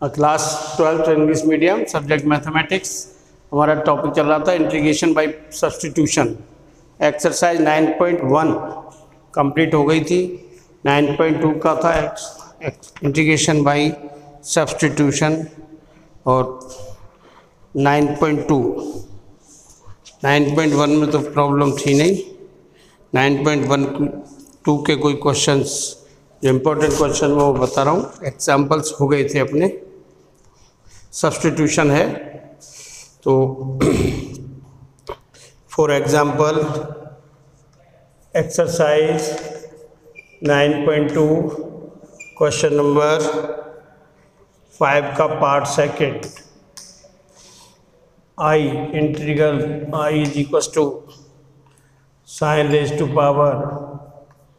Class 12th English medium subject mathematics. हमारा topic चल रहा था integration by substitution. Exercise 9.1 complete हो गई थी। 9.2 का था इंटीग्रेशन बाय सब्स्टिट्यूशन और 9.1 में तो प्रॉब्लम थी नहीं। 9.1 के कोई क्वेश्चंस जो इम्पोर्टेंट क्वेश्चन वो बता रहा हूँ, एग्जाम्पल्स हो गए थे अपने। सब्स्टिट्यूशन है तो for example exercise 9.2 question number 5 का part second. I integral I is equal to sine raise to power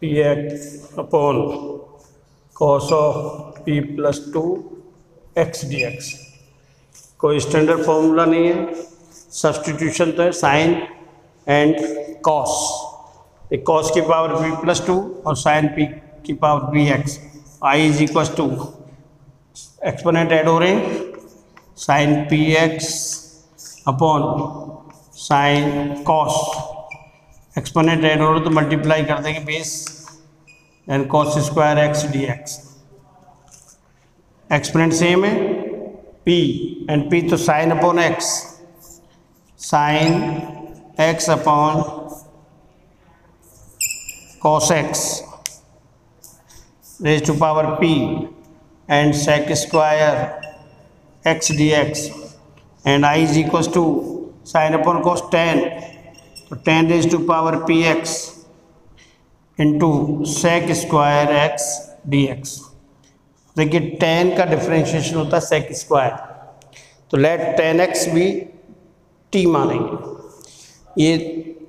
p x upon cos of p plus 2 x d x. कोई स्टैंडर्ड फॉर्मूला नहीं है। सब्स्टिट्यूशन तो है sine and cos. एक cos की power p plus 2 और sine p की power p x. I is equal to exponent add हो रहे हैं, sign P x upon sine cos. Exponent add हो रहे तो मल्टीप्लाई कर देंगे base and cos square x d x. Exponent same है, पी एंड पी तो sine upon x, sine x upon cos x raise to power p and sec square x d x and I is equal to sine upon cos 10 तो 10 raise to power p x into sec square x d x. देखिए 10 का differentiation होता है सेक square, तो let 10x भी t मानेंगे। ये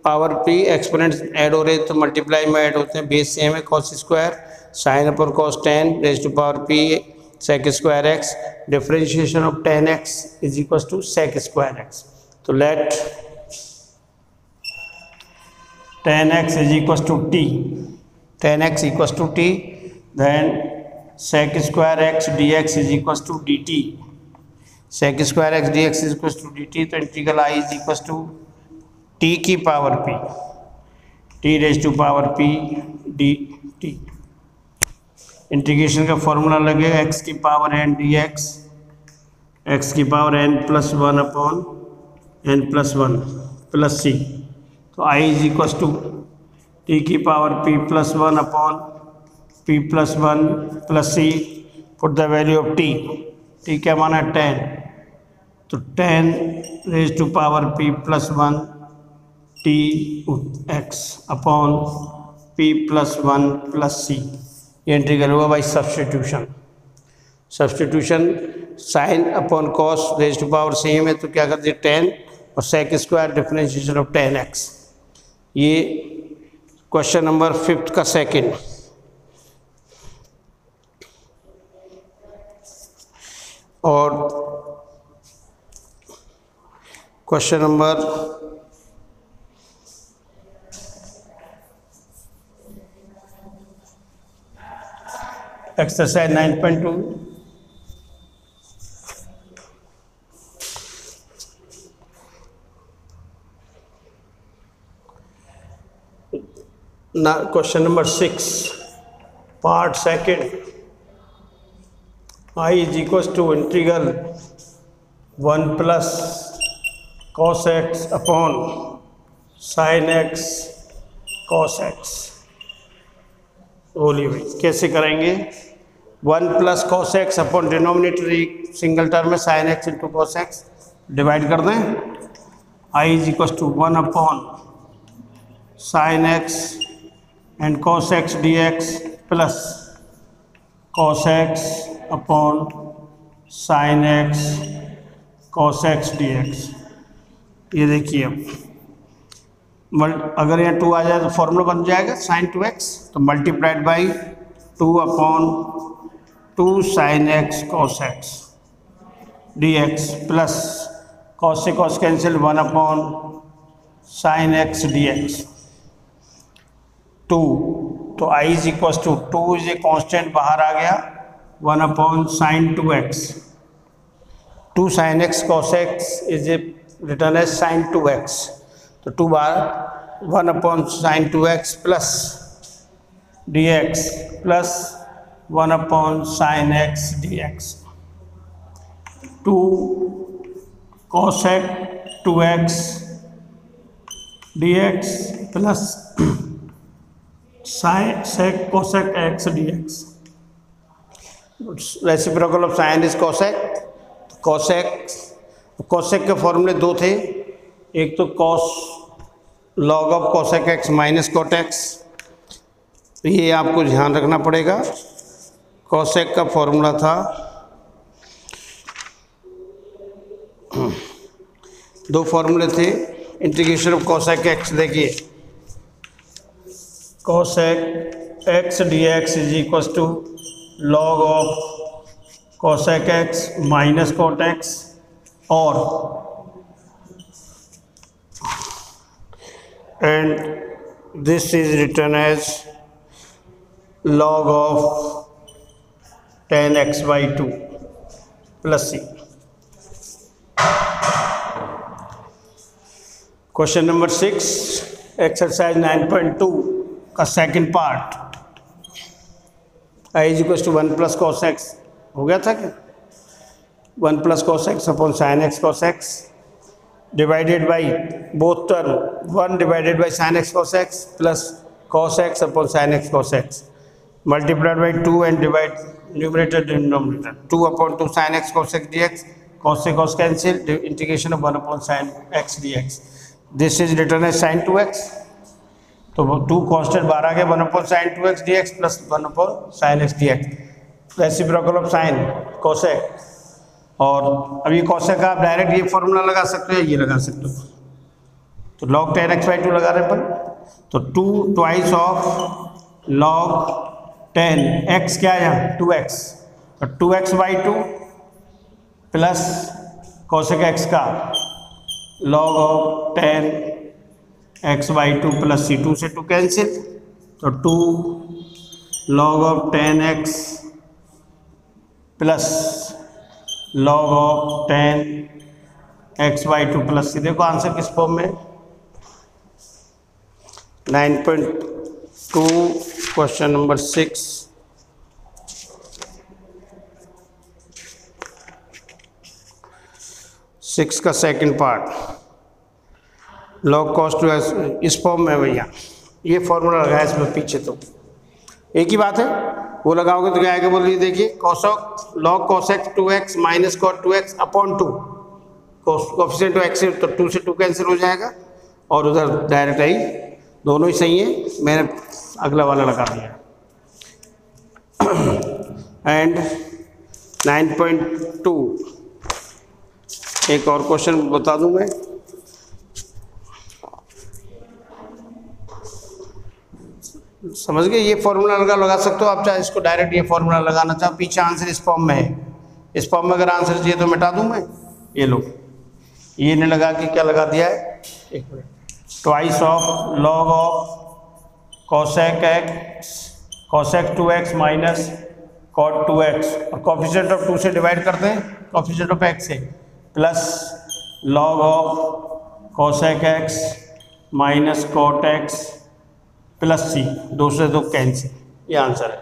power p exponent add हो रहे तो मल्टीप्लाई में ऐड होते हैं, बेस सेम है, cos square sine upon cos 10 raise to power p sec square x। Differentiation of 10x is equal to sec square x। तो let 10x is equals to t, 10x equals to t, then sec square x dx is equals to dt, sec square x dx is equals to dt। तो integral I is equals to t की power p, t raise to power p dt। Integration का formula लगेगा x की power n dx, x की power n plus 1 upon n plus 1 plus c। तो I is equal to t की power p plus 1 upon p plus 1 plus c। Put the value of t, t क्या माना है 10, तो 10 raise to power p plus 1 t x upon p plus 1 plus c। ये integral हुआ by substitution. Substitution sine upon cos raise to power same है तो क्या कर दिए 10 और sec square differentiation of 10x। ये क्वेश्चन नंबर 5 का सेकंड। और question number exercise 9.2 question number 6 part second. I is equal to integral 1 plus cos x upon sine x cos x. बोलिए भाई कैसे करेंगे। 1 plus cos x upon denominator एक single term है sine x into cos x, divide कर दें। I is equal to 1 upon sine x and cos x dx plus cos x upon sin x cos x dx। ये देखिए अब अगर यहाँ 2 आ जाए तो फॉर्मूला बन जाएगा sin 2x, तो multiplied by 2 upon 2 sin x cos x dx plus cos से cos cancel 1 upon sin x dx 2। तो I is equal to 2 is a constant बाहर आ गया 1 upon sine 2x 2 sin x cos x is written as sin 2x. तो 2 बार 1 upon sin 2x plus dx plus 1 upon sin x dx. 2 cosec 2x dx plus sin sec cosec x dx. Reciprocal of sine is cosec. cosec के फॉर्मूले दो थे, एक तो cos log of cosec x minus cot x, ये आपको ध्यान रखना पड़ेगा। cosec का फॉर्मूला था दो फॉर्मूले थे, इंटीग्रेशन ऑफ cosec x देखिए cosec x dx is equal to log of cosec x minus cot x, और and this is written as log of tan x by 2 plus c. Question number 6 exercise 9.2 का second part, i is equal to 1 plus cos x हो गया था क्या, 1 plus cos x upon sin x cos x divided by both term 1 divided by sin x cos x plus cos x upon sin x cos x multiplied by 2 and divide numerator denominator 2 upon 2 sin x cos x dx, cos से cos cancel, integration of 1 upon sin x dx. This is return as sin 2x. तो 2 constant बाहर आ गया, 1 upon sin 2x dx plus 1 upon sin x dx. Reciprocal of sin cosec, और अभी cosec का आप direct ये फॉर्मूला लगा सकते हो, ये लगा सकते हो, तो log tan x by 2 लगा रहे हैं अपन, तो 2 twice of log tan x क्या है यहाँ 2x, तो 2x by 2 plus cosec x का log of tan x by 2 plus c, 2 से 2 कैंसिल, तो 2 log of tan x plus log of tan x by 2 plus c. देखो answer किस form में, 9.2 क्वेश्चन नंबर 6. का second part, log cos 2x इस form में भैया, ये फॉर्मूला लगाया इसमें पीछे, तो एक ही बात है, वो लगाओगे तो क्या आएगा बोलिए, देखिए log cos x 2x minus cot 2x upon 2, coefficient of x तो 2 से 2 कैंसिल हो जाएगा, और उधर डायरेक्ट आई, दोनों ही सही है, मैंने अगला वाला लगा दिया. एंड 9.2 एक और क्वेश्चन बता दूं मैं, समझ गए, ये फॉर्मूला लगा सकते हो आप, चाहे इसको डायरेक्ट ये फॉर्मूला लगाना चाहो, पीछे आंसर इस फॉर्म में है, इस फॉर्म में अगर आंसर चाहिए तो मिटा दूं मैं, ये लो, ये ने लगा के क्या लगा दिया है, एक minute, twice of log of cosec 2x minus cot 2x, और कोफिशिएंट ऑफ 2 से डिवाइड करते हैं, कोफिशिएंट ऑफ x से, plus log of cosec x minus cot x plus c, 2 से 2 कैंसिल, ये आंसर है.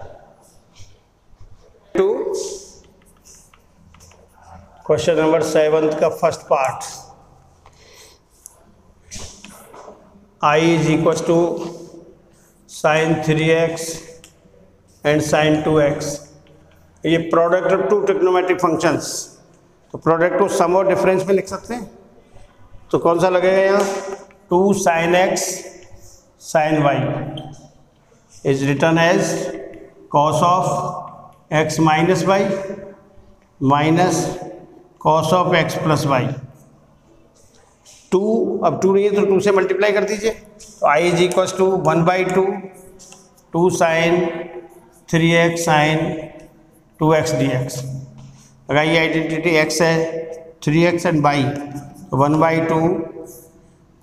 क्वेश्चन नंबर 7 का first part, i is equal to sin 3x and sin 2x, ये product of 2 trigonometric functions, तो product को sum और difference में लिख सकते हैं, तो कौन सा लगेगा यहाँ, 2 sin x sin y is written as cos of x minus y minus cos of x plus y. 2 अब 2 नहीं है तो 2 से मल्टीप्लाई कर दीजिए, तो i is equal to 1/2 2 sin 3x sin 2x dx. अगर ये आइडेंटिटी x है 3x एंड y, तो 1/2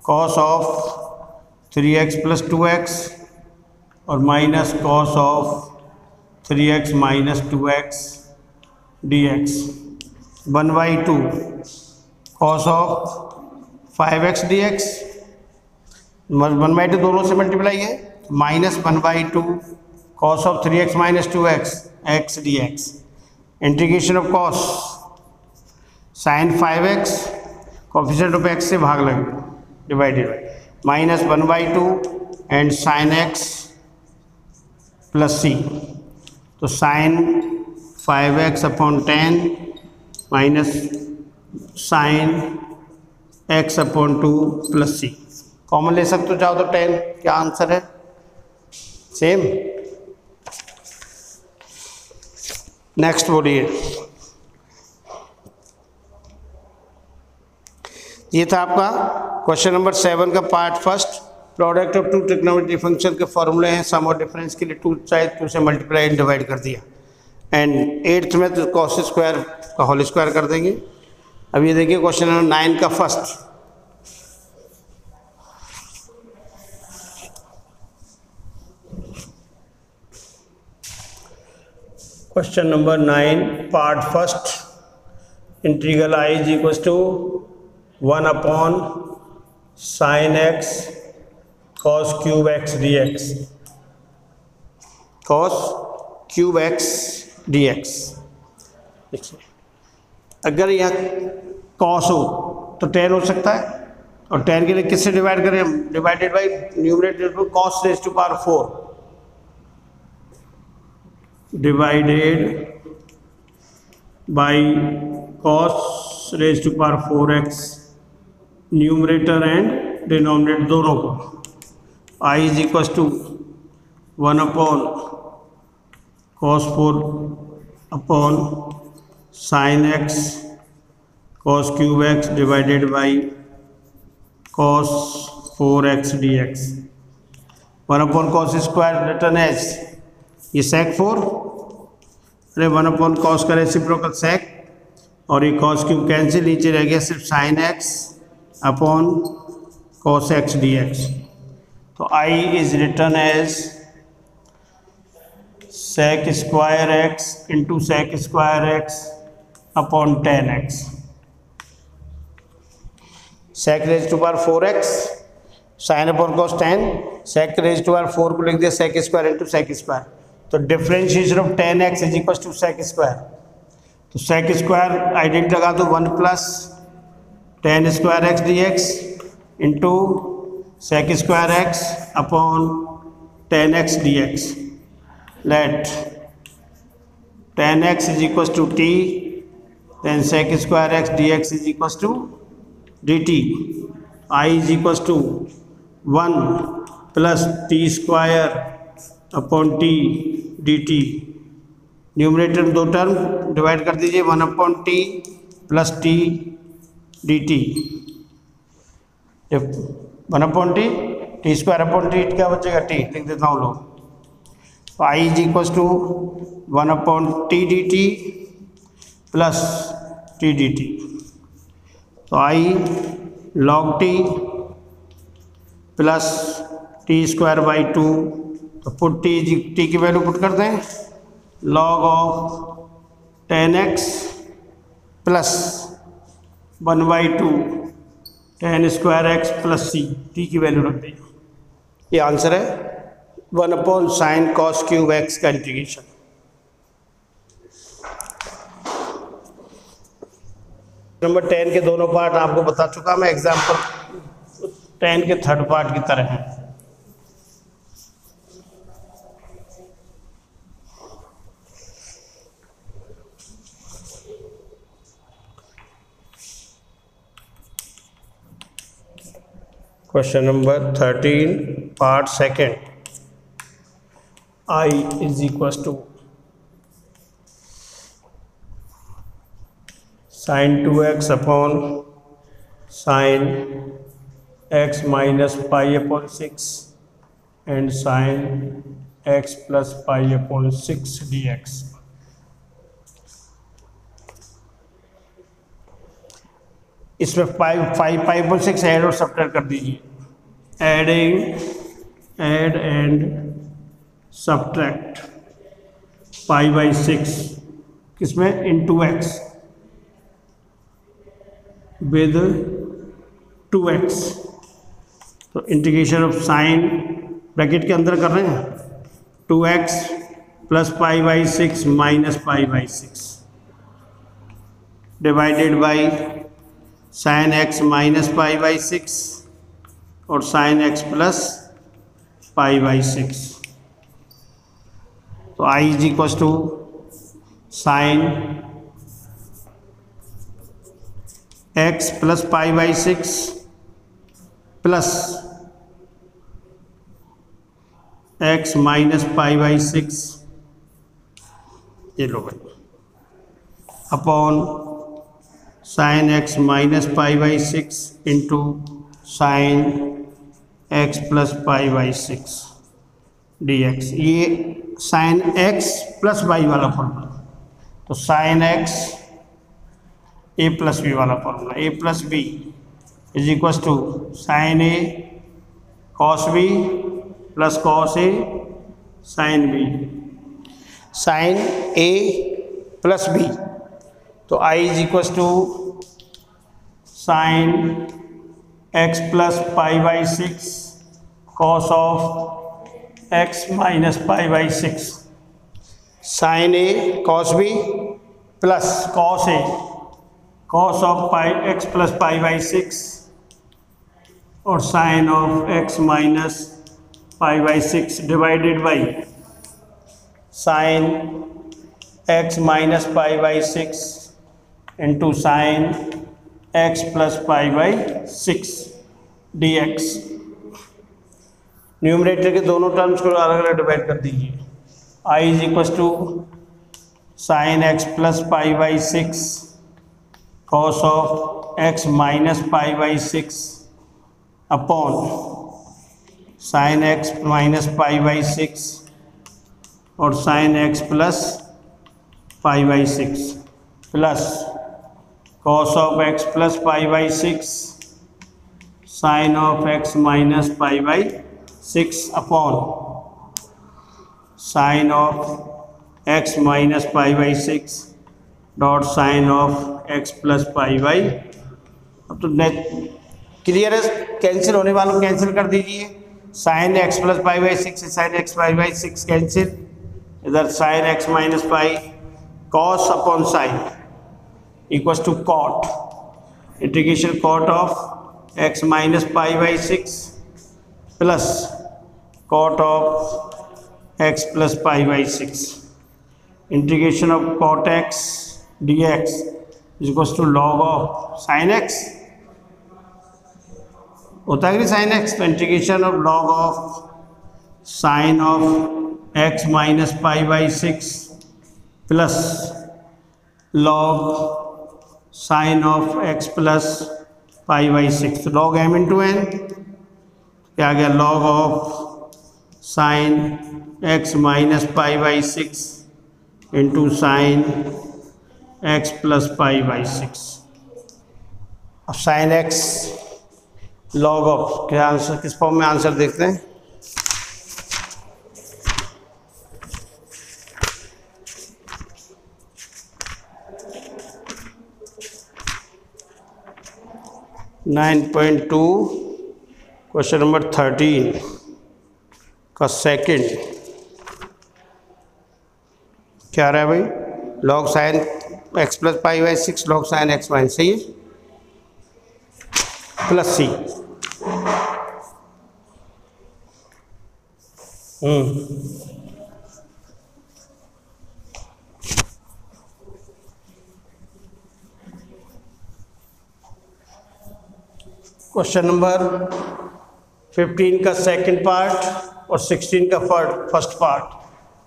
cos of 3x plus 2x और minus cos of 3x minus 2x dx. 1/2 cos of 5x dx, 1/2 दोनों से मल्टीप्लाई है, minus 1/2 cos of 3x minus 2x x dx, integration of cos sine 5x coefficient of x से भाग लगे divided by minus 1/2 and sine x plus c, तो sine 5x upon 10 minus sine x upon 2 plus c, common ले सकते हो चाहो तो 10, क्या आंसर है सेम। नेक्स्ट बोलिए, ये था आपका क्वेश्चन नंबर 7 का part first. Product of two trigonometry function के फॉर्मूले हैं, सम और डिफरेंस के लिए 2 चाहे 2 से मल्टीप्लाई एंड डिवाइड कर दिया, एंड 8th में तो कॉस स्क्वायर का होल स्क्वायर कर देंगे। अब ये देखिए क्वेश्चन नंबर 9 का first, question number 9 part first, integral I is equal to 1 upon sine x cos cube x dx, cos cube x dx। देखिए अगर यह कॉस हो तो tan हो सकता है, और tan के लिए किससे डिवाइड करें हम, डिवाइडेड बाई न्यूमरेटर को cos raise to power 4 divided by cos raise to power 4x, numerator and denominator दोनों को। I is equal to 1 upon cos 4 upon sine x cos cube x divided by cos 4x dx, 1 upon cos square return as ये sec 4, अरे 1 upon cos का reciprocal sec, और ये cos cube cancel, नीचे रह गया सिर्फ sine x upon cos x dx। तो I is return as sec square x into sec square x upon 10x, sec raise to power 4x sine upon cos 10, sec raise to power 4 को लिख दिया sec square into sec square, तो differentiation of 10x is equal to sec square, तो sec square identity लगा दो 1 plus 10 square x dx into sec square x upon 10x dx, let 10x is equal to t, then sec square x dx is equal to dt, I is equal to 1 plus t square upon t dt, numerator 2 term divide कर दीजिए, 1 upon t plus t dt, 1 upon t square upon t, क्या बचेगा t, लिख देता हूँ लोग, तो I is equal to 1 upon t d t plus t d t, तो I log t plus T square by 2, तो पुट टी की वैल्यू पुट कर दें, log of 10x plus 1/2 10 square x plus c, T की value रख दें। ये answer है 1 upon sine cos cube x का इंटीग्रेशन। नंबर 10 के दोनों पार्ट आपको बता चुका मैं, एग्जाम्पल 10 के थर्ड पार्ट की तरह है। Question number 13 part second, I is equal to sine 2x upon sine x minus pi upon 6 and sine x plus pi upon 6 dx। इसमें पाई अपॉन 6 ऐड और सब्ट्रैक्ट कर दीजिए, add and subtract pi by 6 किसमें, into x, with 2x। तो integration of sine bracket के अंदर कर रहे हैं 2x plus pi by 6 minus pi by 6 divided by sine x minus pi by 6 और sine x plus pi by 6। तो I is equal to sine x plus pi by 6 plus x minus pi by 6, ये लो भाई, upon sine x minus pi by 6 into sine x plus pi by 6 dx। ये sine x plus y वाला formula, तो sine x a plus b वाला formula, a plus b is equal to sine a cos b plus cos a sine b, sine a plus b। तो I is equal to sine x plus pi by 6 cos of x minus pi by 6 sine a cos b plus cos a cos of pi x plus pi by 6 और sine of x minus pi by 6 divided by sine x minus pi by 6 into sine x plus pi by 6 dx। Numerator के दोनों terms को अलग अलग divide कर दीजिए। I is equal to sine x plus pi by 6 cos of x minus pi by 6 upon sine x minus pi by 6 और sine x plus pi by 6 plus cos of x plus pi by 6 sine of x minus pi by 6 upon sine of x minus pi by 6 dot sine of x plus pi by. अब तो net clear है, cancel होने वालों cancel कर दीजिए। Sine x plus pi by 6 से sine x pi by 6 cancel, इधर sine x minus pi cos upon sine equals to cot, integration cot of x minus pi by 6 plus cot of x plus pi by 6, integration of cot x dx equals to log of sine x होता है कि नहीं sine x, तो integration of log of sine of x minus pi by 6 plus log sign of x plus pi by 6, तो log m into N क्या आ गया, log of sine x minus pi by 6 into sine x plus pi by 6। अब sign x log of क्या answer, किस form में answer देखते हैं। Nine point two question number 13 का सेकंड क्या रहा है भाई, log sign x plus pi by 6 log sign x minus, सही है, प्लस c। क्वेश्चन नंबर 15 का सेकंड पार्ट और 16 का फर्स्ट पार्ट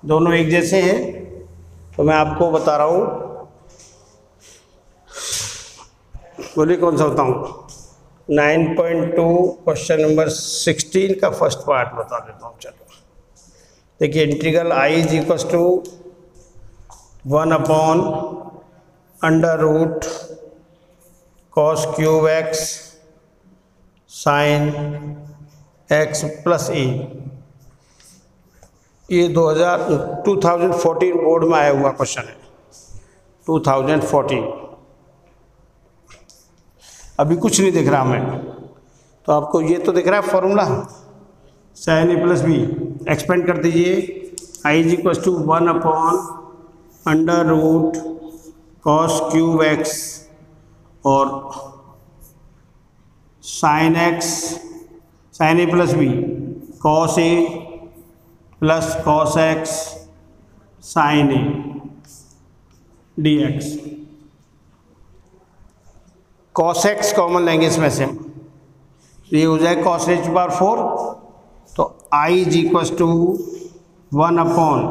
दोनों एक जैसे हैं, तो मैं आपको बता रहा हूँ, बोलिए कौन सा बताऊँ। 9.2 क्वेश्चन नंबर 16 का फर्स्ट पार्ट बता देता हूँ। चलो देखिए, integral I is equal to 1 upon under root cos cube x sine x plus a। ये 2014 बोर्ड में आया हुआ क्वेश्चन है, 2014। अभी कुछ नहीं दिख रहा हमें, तो आपको ये तो दिख रहा है formula, sine a plus b. Expand कर दीजिए, I is equal to 1 upon under root cos cube x और sine x, sine a plus b cos a plus cos x sine a d x. Cos x common लेंगे इसमें से, ये हो जाए cos raise to power 4, तो I is equal to 1 upon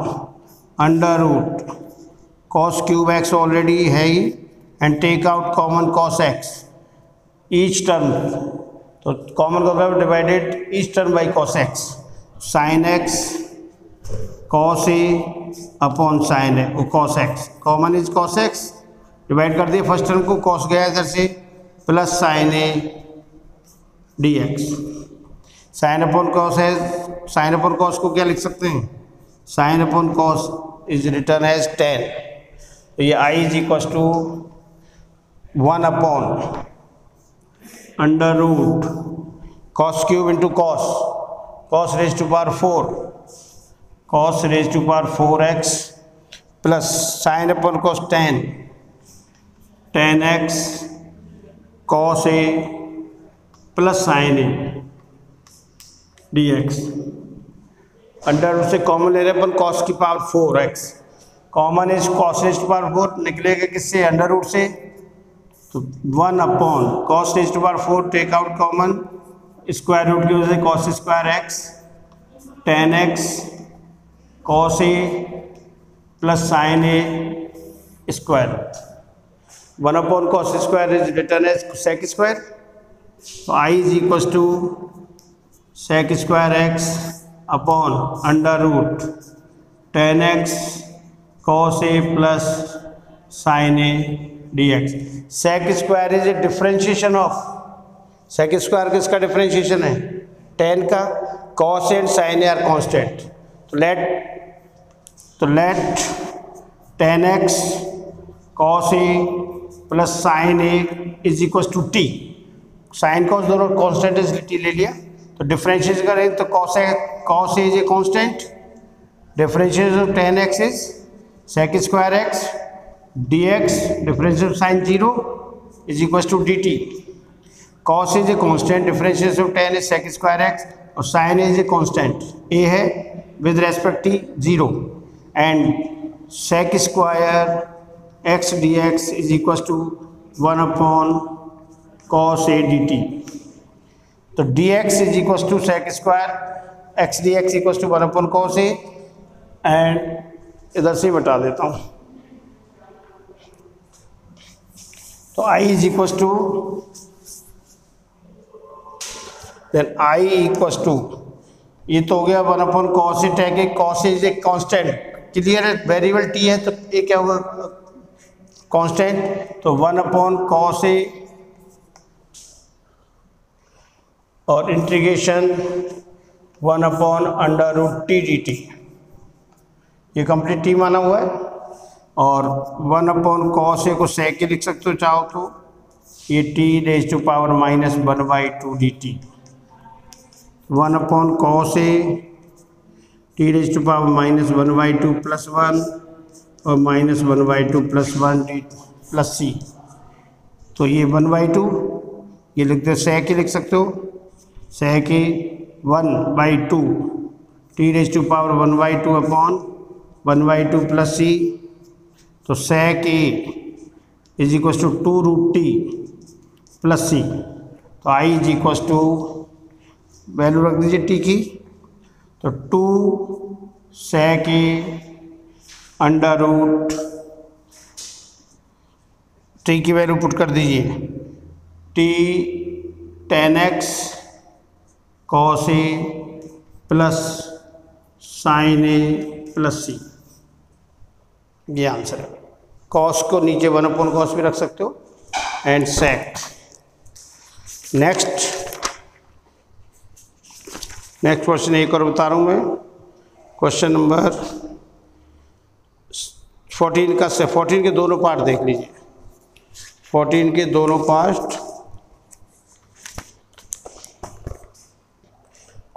under root cos cube x already है ही, and take out common cos x each term, तो कॉमन को divided each term by cos x, sine x cos a upon sine a cos x, common is cos x, divide कर दिए first term को, cos गया इधर से, plus sine a d x. Sine upon cos है, sine upon cos को क्या लिख सकते हैं, sine upon cos is return as 10, तो ये I is equal to 1 upon under root cos cube into cos, cos raise to power 4, cos raise to power 4x plus sine upon cos 10, 10x cos a plus sine a d x. Under root से common ले रहे अपन cos की power 4x, common is cos raise to power 4, निकलेगा किससे, under root से, तो 1 upon cos raise to power 4, take out common, square root की वजह से cos square x, 10x cos a plus sine a square, 1 upon cos square is return as sec square, तो I is equal to sec square x upon under root 10x cos a plus sine a d x. Sec square is a differentiation of, sec square किसका differentiation है, 10 का, cos and sine a are constant, तो let 10x cos a plus sine a is equal to t, sine cos दोनों constant इसलिए t ले लिया, तो differentiate करें तो cos a is a constant, differentiation of 10x is sec square x d x, differentiation of sine 0 is equal to d t, cos is a constant, differentiation of 10 is sec square x और sine is a constant, a है with respect t 0, and sec square x d x is equal to 1 upon cos a d t, तो d x is equal to sec square x d x equal to 1 upon cos a, and इधर से बता देता हूँ, तो I is equal to, then I equal to, ये तो हो गया 1 अपॉन कॉस ए टैग, cos is a constant, clear है, वेरिएबल टी है तो ये क्या होगा कांस्टेंट, तो 1 अपॉन कॉस ए और integration 1 upon under root t d t, ये कंप्लीट टी माना हुआ है, और 1 अपॉन कॉस ए को सेक के लिख सकते हो चाहो तो, ये t raise to power -1/2 d t, 1 upon cos a t raise to power -1/2 plus 1 और -1/2 प्लस 1 डी प्लस सी, तो ये 1/2 ये लिखते हो, सेक ही लिख सकते हो, sec 1/2 t raise to power 1/2 upon 1/2 plus c, तो sec a is equal to 2 root t plus c, तो I is equal to, value रख दीजिए टी की, तो 2 sec a under root t की वैल्यू पुट कर दीजिए, t 10x cos a plus sine a plus c, ये answer है। कॉस को नीचे 1 अपॉन कॉस भी रख सकते हो, एंड सेक। नेक्स्ट क्वेश्चन एक और बता रहा हूँ मैं, क्वेश्चन नंबर 14 का 14 के दोनों पार्ट देख लीजिए, 14 के दोनों part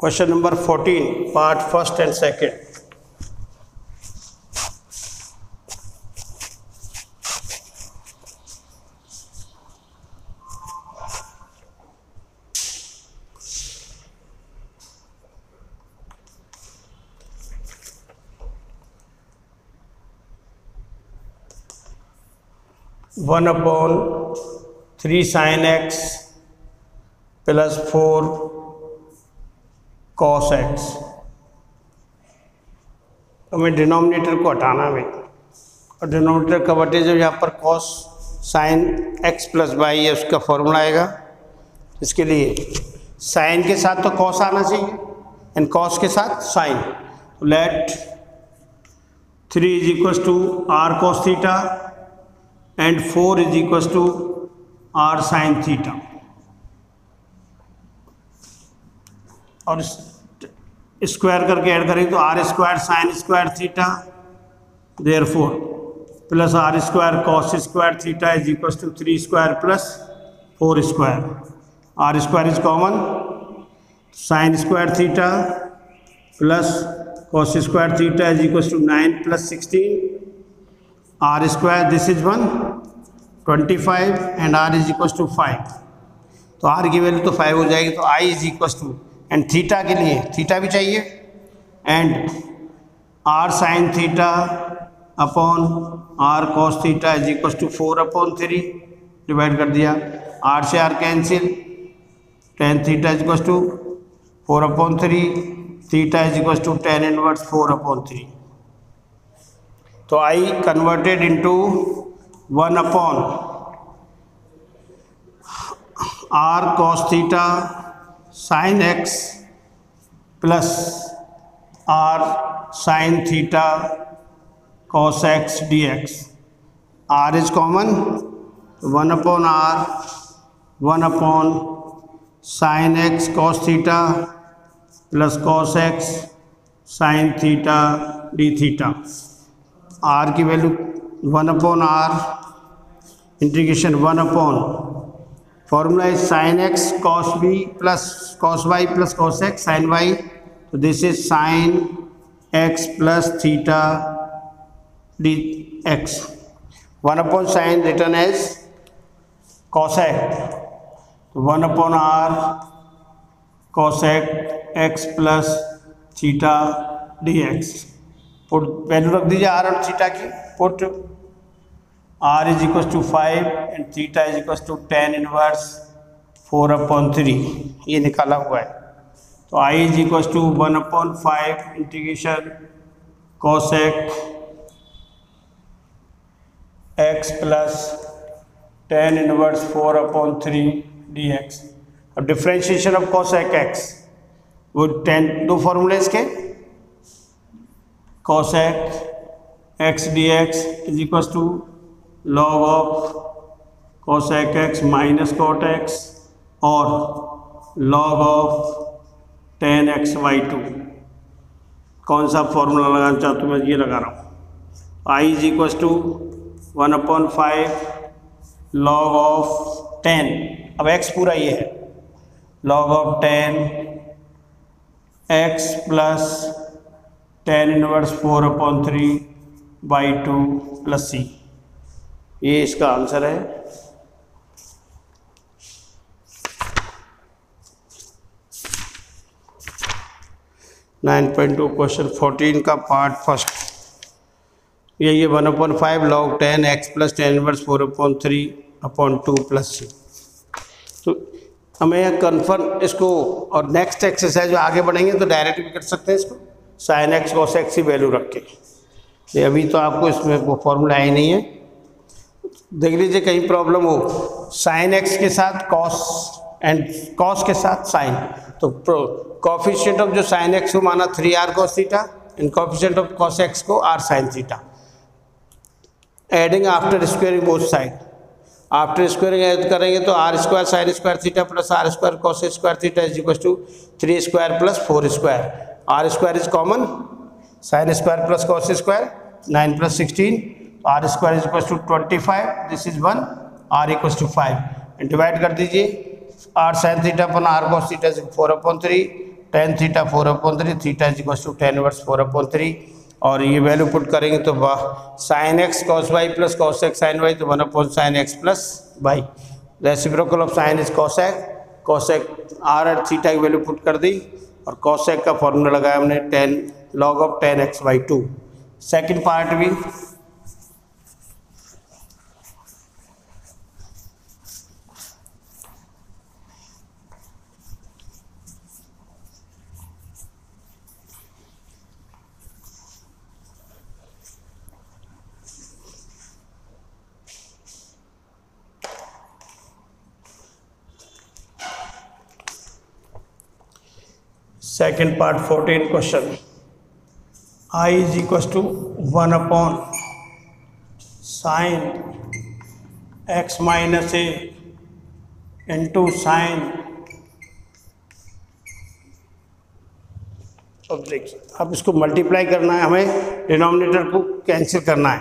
Question number 14, part first and second. One upon 3 sin x plus 4 cos x. हमें डिनोमिनेटर को हटाना है और डिनोमिनेटर का वटेज जब यहाँ पर cos sin x plus y है उसका फॉर्मूला आएगा। इसके लिए sin के साथ तो cos आना चाहिए एंड cos के साथ sin। Let 3 is equal to r cos theta and 4 is equal to r sin theta. और स्क्वायर करके ऐड करेंगे तो r square sine square theta therefore plus r square cos square theta is equal to 3 square plus 4 square. R square is common, sine square theta plus cos square theta is equal to 9 plus 16 r square this is 125 and are is equal to 5। तो are की value तो 5 हो जाएगी। तो I is equal to and theta के लिए theta भी चाहिए and r sine theta upon r cos theta is equal to 4/3 divide कर दिया। आर से r cancel, tan theta is equal to 4/3 theta is equal to tan inverse 4/3। तो I converted into 1/r cos theta sin x plus r sin theta cos x dx। r is common, 1/r 1 sin x cos theta plus cos x sin theta d theta। r की value 1/r integration 1 formula is sine x cos b plus cos y plus cos x sine y. तो this is sine x plus theta d x. 1/sin written as cosec, 1/r cosec x plus theta d x. Put value रख दीजिए r और theta की। Put r is equal to 5 and theta is equal to tan inverse 4/3 ये निकाला हुआ है। तो i is equal to 1/5 integration cosec x plus tan inverse 4/3 dx। अब डिफ्रेंशिएशन ऑफ cosec x वो 10 दो फॉर्मूले इसके cosec x dx is equal to log of cosec x minus cot x और log of tan x by 2। कौन सा formula लगाना चाहता हूँ मैं, ये लगा रहा हूँ। i is equal to 1/5 log of 10, अब x पूरा ये है, log of 10 x plus tan inverse 4/3 by 2 plus c। ये इसका आंसर है। (9.2) क्वेश्चन 14 का पार्ट फर्स्ट। ये 1/5 log 10 x plus tan inverse 4/3/2 plus c। तो हमें यह कन्फर्म इसको, और नेक्स्ट एक्सरसाइज जो आगे बढ़ेंगे तो डायरेक्ट भी कर सकते हैं इसको sin x cos x की वैल्यू रख के। अभी तो आपको इसमें वो फॉर्मूला ही नहीं है। देख लीजिए कहीं प्रॉब्लम हो, साइन एक्स के साथ कॉस एंड कॉस के साथ साइन, तो कोफिशिएंट ऑफ जो साइन एक्स को माना 3r cos थीटा एंड कोफिशिएंट ऑफ कॉस एक्स को r sin theta. Adding after squaring both side, after squaring add करेंगे तो r square sine square theta plus r square cos square theta is equal to 3 square plus 4 square. r square is common, sine square plus cos square 9 plus 16, r square is equal to 25, this is 1, r equal to 5 and divide कर दीजिए। r sin theta upon r cos theta 4/3 tan theta 4/3, theta is equal to tan inverse 4/3, और ये value put करेंगे तो sin x cos y plus cos x sin y, तो 1/sin x plus y। Reciprocal of sine is cos x r theta की value put कर दी, और cos x का formula लगाया हमने tan log of tan x/2। Second part भी second part 14 question, I is equal to 1/sin x minus a into sine. अब देखिए, अब इसको मल्टीप्लाई करना है, हमें डिनोमिनेटर को कैंसिल करना है,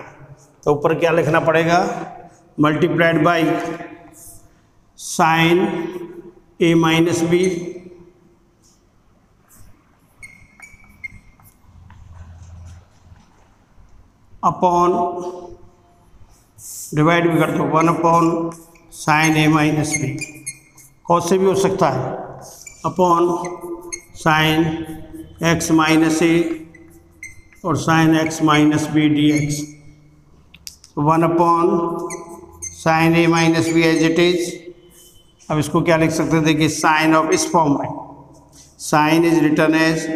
तो ऊपर क्या लिखना पड़ेगा, multiplied by sine a minus b upon, divide भी कर दो, 1/sin a माइनस बी, कौन से भी हो सकता है, upon sine x minus a और sine x minus b d x. 1/sin a minus b as it is. अब इसको क्या लिख सकते हैं, देखिए साइन ऑफ इस फॉर्म में, sine is return as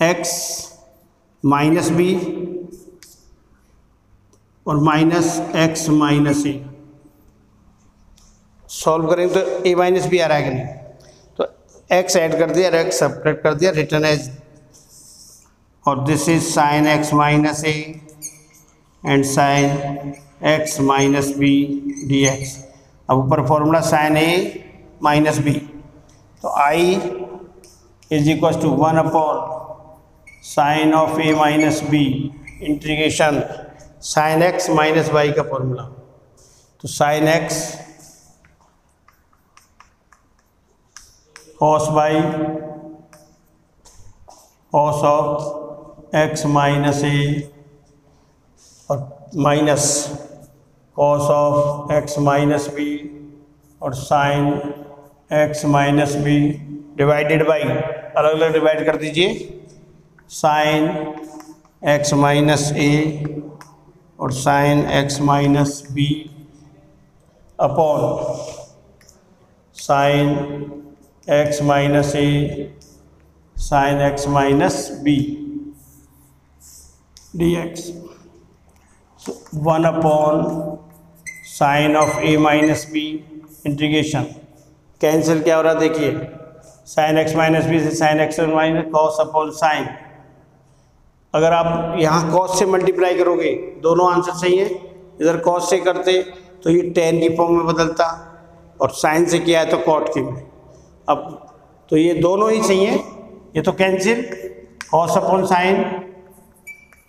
x minus b और minus x minus a. Solve करेंगे तो a माइनस बी आ रहा है कि नहीं, तो x ऐड कर दिया और x सब्ट्रैक्ट कर दिया, रिटर्न एज, और this is sine x minus a and sine x minus b d x. अब ऊपर formula sine a minus b, तो I is equal to 1/sin of a minus b integration sine x minus y का formula, तो sine x cos y cos of x minus a और minus cos of x minus b और sine x minus b divided by, अलग अलग divide कर दीजिए, sine x minus a और sine x minus b upon sine x minus a sine x minus b d x. 1/sin of a minus b integration, cancel क्या हो रहा है देखिए, साइन x माइनस बी से sine x minus cos upon sine. अगर आप यहाँ cos से मल्टीप्लाई करोगे, दोनों आंसर सही है, इधर कॉस से करते तो ये टेन की फॉर्म में बदलता, और साइन से किया है तो कॉट की में। अब तो ये दोनों ही सही है, ये तो cancel, cos upon sine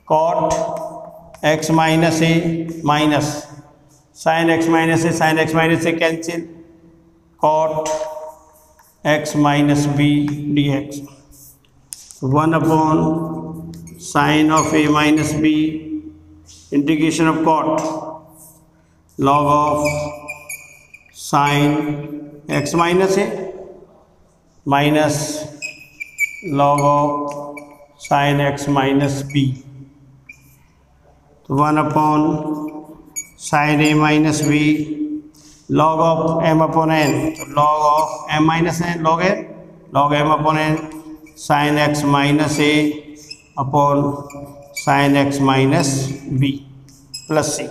cot x minus a minus sine x minus a, sine x minus a cancel, cot x minus b d x. 1/sin of a minus b integration of cot log of sin x minus a minus log of sin x minus b, तो 1/sin a minus b log of m upon n, तो log of m minus n log m upon n sin x minus a upon sine x minus b plus c.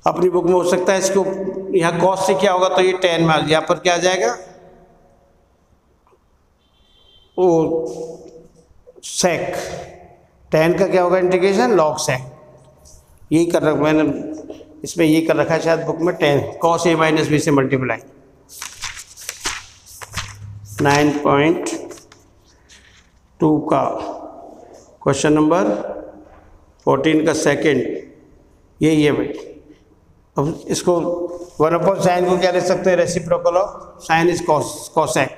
अपनी book में हो सकता है इसको यहाँ cos से क्या होगा, तो ये टेन में, यहाँ पर क्या आ जाएगा, वो सेक, टेन का क्या होगा इंटीग्रेशन, लॉग सेक। यही कर रखा मैंने, इसमें यही कर रखा है शायद बुक में, ten cos A minus b से मल्टीप्लाई। 9.2 का क्वेश्चन नंबर 14 का सेकंड यही है भाई। अब इसको 1/sin को क्या ले सकते हैं, reciprocal of sine is cosec,